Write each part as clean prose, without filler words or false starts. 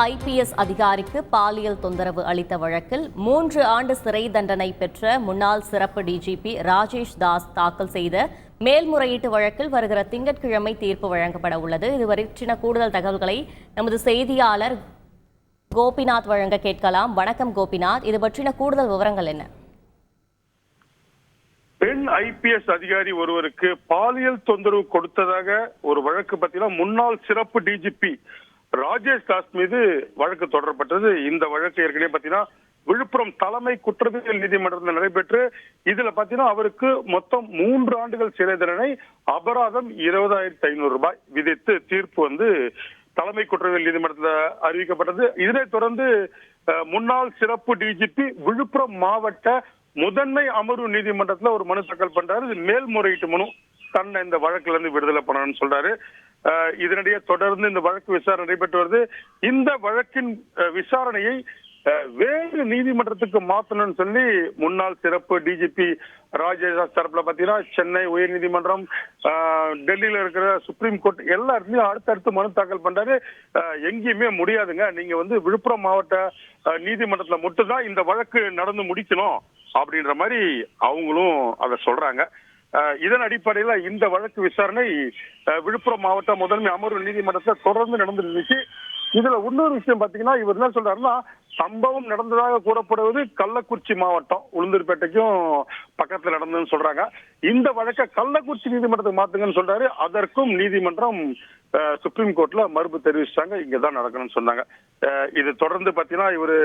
IPS அதிகாரிக்கு பாலியல் தொந்தரவு அளித்த வழக்கில் 3 ஆண்டு சிறை தண்டனை பெற்ற முன்னாள் சிறப்பு டிஜிபி ராஜேஷ் தாஸ் தாக்கல் செய்த மேல்முறையீட்டு வழக்கில் வருகிற திங்கட்கிழமை தீர்ப்பு வழங்கப்பட உள்ளது. இதுவரை கூடுதல் தகவல்களை நமது செய்தியாளர் கோபிநாத் வழங்க கேட்கலாம். வணக்கம் கோபிநாத், இது பற்றின கூடுதல் விவரங்கள் என்ன? பெண் IPS அதிகாரி ஒருவருக்கு பாலியல் தொந்தரவு கொடுத்ததாக ஒரு வழக்கு பத்தினா முன்னாள் சிறப்பு டிஜிபி ராஜேஷ் தாஸ் மீது வழக்கு தொடரப்பட்டது. இந்த வழக்கு ஏற்கனவே பாத்தீங்கன்னா விழுப்புரம் தலைமை குற்றவியல் நீதிமன்றத்தில் நடைபெற்று இதுல பாத்தீங்கன்னா அவருக்கு மொத்தம் 3 ஆண்டுகள் சிறை தண்டனை, அபராதம் 20,500 ரூபாய் விதித்து தீர்ப்பு தலைமை குற்றவியல் நீதிமன்றத்தில் அறிவிக்கப்பட்டது. இதனைத் தொடர்ந்து முன்னாள் சிறப்பு டிஜிபி விழுப்புரம் மாவட்ட முதன்மை அமர்வு நீதிமன்றத்தில் ஒரு மனு தாக்கல் பண்றாரு. இது மேல்முறையீட்டு மனு. தன்னை இந்த வழக்குல இருந்து விடுதலை பண்ணணும்னு சொல்றாரு. இதனிடையே தொடர்ந்து இந்த வழக்கு விசாரணை நடைபெற்று வருது. இந்த வழக்கின் விசாரணையை வேறு நீதிமன்றத்துக்கு மாற்றணும்னு சொல்லி முன்னாள் சிறப்பு டிஜிபி ராஜேஷ் தரப்புல பாத்தீங்கன்னா சென்னை உயர்நீதிமன்றம், டெல்லியில இருக்கிற சுப்ரீம் கோர்ட் எல்லா இடத்துலயும் அடுத்தடுத்து மனு தாக்கல் பண்றாரு. எங்கேயுமே முடியாதுங்க, நீங்க விழுப்புரம் மாவட்ட நீதிமன்றத்துல மட்டும்தான் இந்த வழக்கு நடந்து முடிக்கணும் அப்படின்ற மாதிரி அவங்களும் அதை சொல்றாங்க. இதன் அடிப்படையில இந்த வழக்கு விசாரணை விழுப்புரம் மாவட்ட முதன்மை அமர்வு நீதிமன்றத்தில் தொடர்ந்து நடந்துருந்துச்சு. இதுல இன்னொரு விஷயம் பாத்தீங்கன்னா, இவர் என்ன சொல்றாருன்னா, சம்பவம் நடந்ததாக கூறப்படுவது கள்ளக்குறிச்சி மாவட்டம் உளுந்தூர்பேட்டைக்கும் பக்கத்துல நடந்ததுன்னு சொல்றாங்க. இந்த வழக்கை கள்ளக்குறிச்சி நீதிமன்றத்துக்கு மாத்துங்கன்னு சொல்றாரு. அதற்கும் நீதிமன்றம் சுப்ரீம் கோர்ட்ல மறுப்பு தெரிவிச்சாங்க. இங்கதான் நடக்கணும்னு சொன்னாங்க. இது தொடர்ந்து பாத்தீங்கன்னா இவரு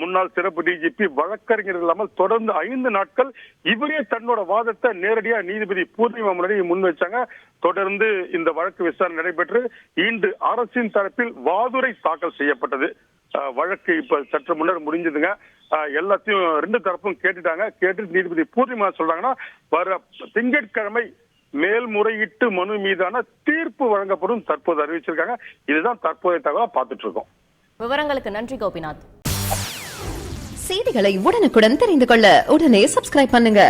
முன்னாள் சிறப்பு டிஜிபி வழக்கறிஞர் இல்லாமல் தொடர்ந்து 5 நாட்கள் இவரே தன்னோட வாதத்தை நேரடியா நீதிபதி பூர்ணிமா முன்னாடி முன் வச்சாங்க. தொடர்ந்து இந்த வழக்கு விசாரணை நடைபெற்று இன்று அரசின் தரப்பில் வாதுரை தாக்கல் செய்யப்பட்டது. வழக்கு இப்ப சற்று முன்னர் முடிஞ்சதுங்க. எல்லாத்தையும் 2 தரப்பும் கேட்டுட்டாங்க. கேட்டு நீதிபதி பூர்ணிமா சொல்றாங்கன்னா வர திங்கட்கிழமை மேல்முறையீட்டு மனு மீதான தீர்ப்பு வழங்கப்படும் தற்போது அறிவிச்சிருக்காங்க. இதுதான் தற்போதைய தகவலா பார்த்துட்டு இருக்கோம். விவரங்களுக்கு நன்றி கோபிநாத். செய்திகளை உடனுக்குடன் தெரிந்து கொள்ள உடனே சப்ஸ்கிரைப் பண்ணுங்க.